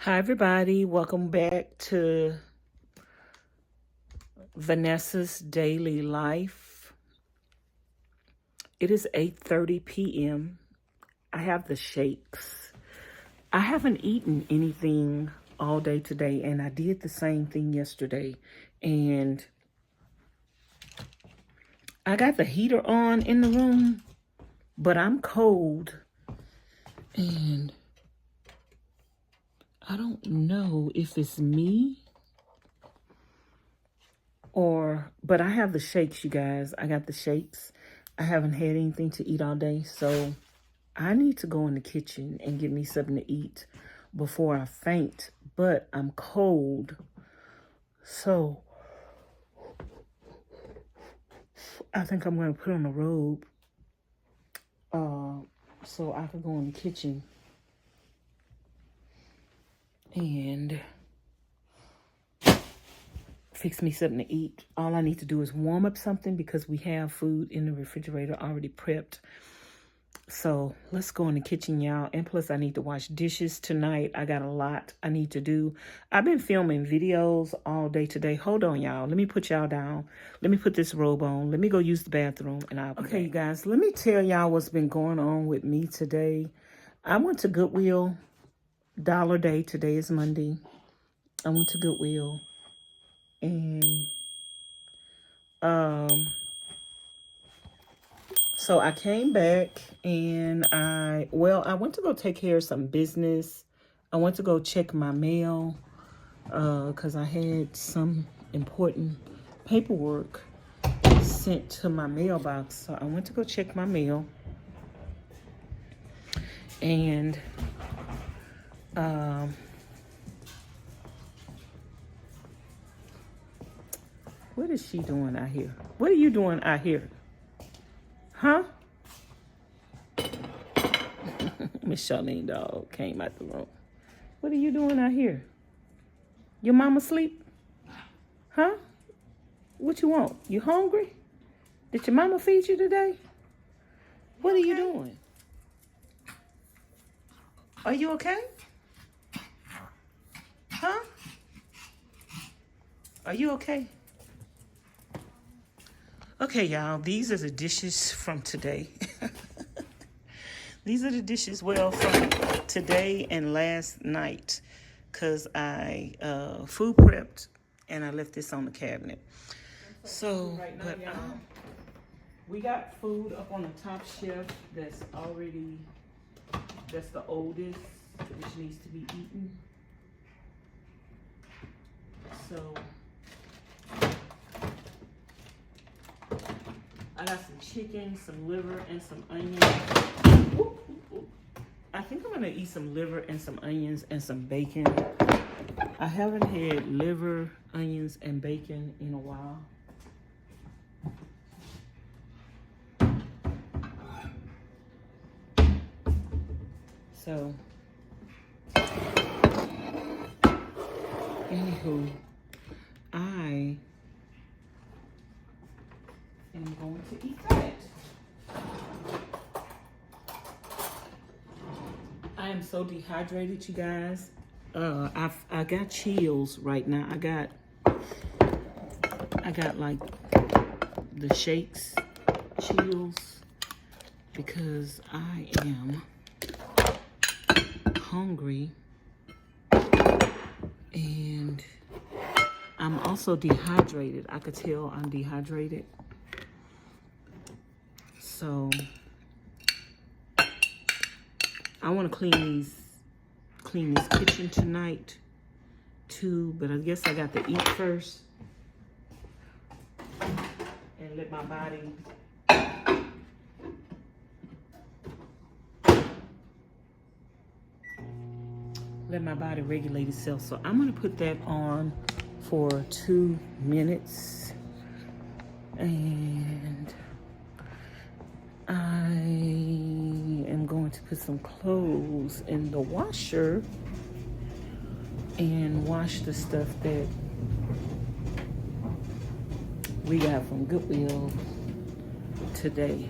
Hi everybody, welcome back to Vanessa's Daily Life. It is 8:30 p.m. I have the shakes. I haven't eaten anything all day today, and I did the same thing yesterday. And I got the heater on in the room, but I'm cold. And I don't know if it's me but I have the shakes, you guys. I got the shakes. I haven't had anything to eat all day, so I need to go in the kitchen and get me something to eat before I faint. But I'm cold, so I think I'm going to put on a robe so I can go in the kitchen and fix me something to eat. All I need to do is warm up something because we have food in the refrigerator already prepped. So let's go in the kitchen, y'all. And plus I need to wash dishes tonight. I got a lot I need to do. I've been filming videos all day today. Hold on, y'all. Let me put y'all down. Let me put this robe on. Let me go use the bathroom and I'll be back. You guys, let me tell y'all what's been going on with me today. I went to Goodwill, Dollar Day. Today is Monday. I went to Goodwill and so I came back and I went to go take care of some business. I went to go check my mail because I had some important paperwork sent to my mailbox. So I went to go check my mail. And what is she doing out here? What are you doing out here? Huh? Miss Charlene dog came out the room. What are you doing out here? Your mama asleep? Huh? What you want? You hungry? Did your mama feed you today? What are you doing? Are you okay? Huh? Are you okay? Okay, y'all, these are the dishes from today. These are the dishes, well, from today and last night, because I food prepped and I left this on the cabinet. So, we got food up on the top shelf that's the oldest, which needs to be eaten. So, I got some chicken, some liver, and some onions. I think I'm gonna eat some liver and some onions and some bacon. I haven't had liver, onions, and bacon in a while. So, anywho, I am going to eat that. I am so dehydrated, you guys. I got chills right now. I got like the shakes chills because I am hungry and I'm also dehydrated. I could tell I'm dehydrated. So I want to clean this kitchen tonight too, but I guess I got to eat first and let my body regulate itself. So I'm gonna put that on for 2 minutes and I am going to put some clothes in the washer and wash the stuff that we got from Goodwill today.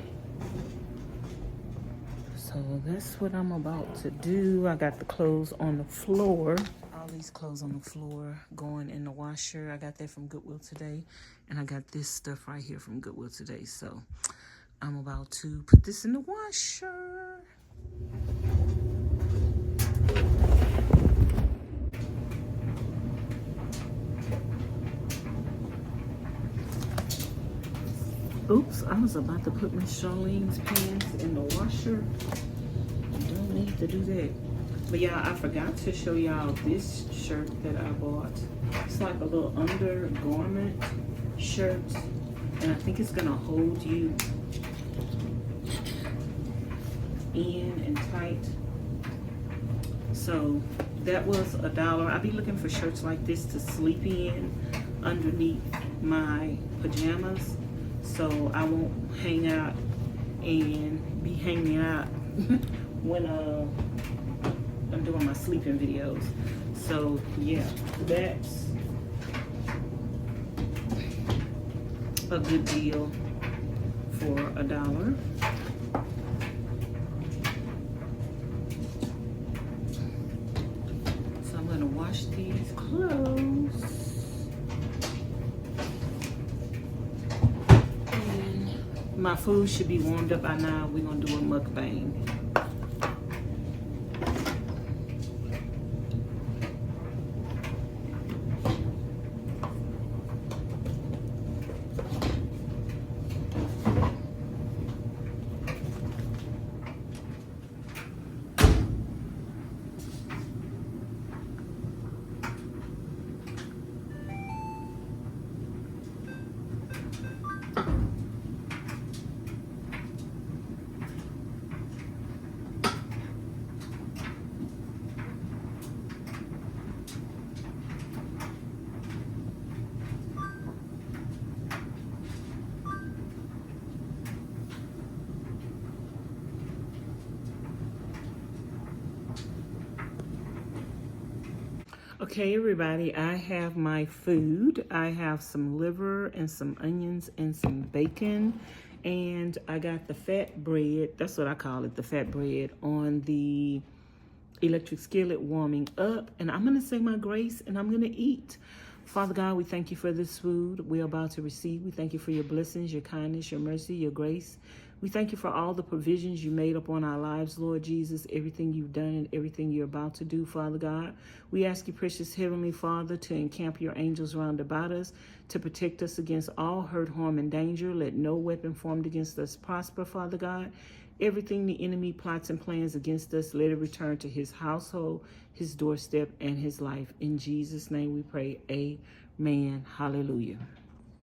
So that's what I'm about to do. I got the clothes on the floor. All these clothes on the floor going in the washer. I got that from Goodwill today. And I got this stuff right here from Goodwill today. So I'm about to put this in the washer. Oops, I was about to put Miss Charlene's pants in the washer. Don't need to do that. But yeah, I forgot to show y'all this shirt that I bought. It's like a little undergarment shirt. And I think it's gonna hold you in and tight. So that was $1. I be looking for shirts like this to sleep in underneath my pajamas. So I won't hang out and be hanging out when I'm doing my sleeping videos. So yeah, that's a good deal for $1. So I'm gonna wash these clothes. My food should be warmed up by now. We're gonna do a mukbang. Okay, everybody, I have my food. I have some liver and some onions and some bacon. And I got the fat bread, that's what I call it, the fat bread, on the electric skillet warming up. And I'm gonna say my grace and I'm gonna eat. Father God, we thank you for this food we're about to receive. We thank you for your blessings, your kindness, your mercy, your grace. We thank you for all the provisions you made upon our lives, Lord Jesus, everything you've done and everything you're about to do, Father God. We ask you, precious Heavenly Father, to encamp your angels round about us, to protect us against all hurt, harm, and danger. Let no weapon formed against us prosper, Father God. Everything the enemy plots and plans against us, let it return to his household, his doorstep, and his life. In Jesus' name we pray, amen. Hallelujah.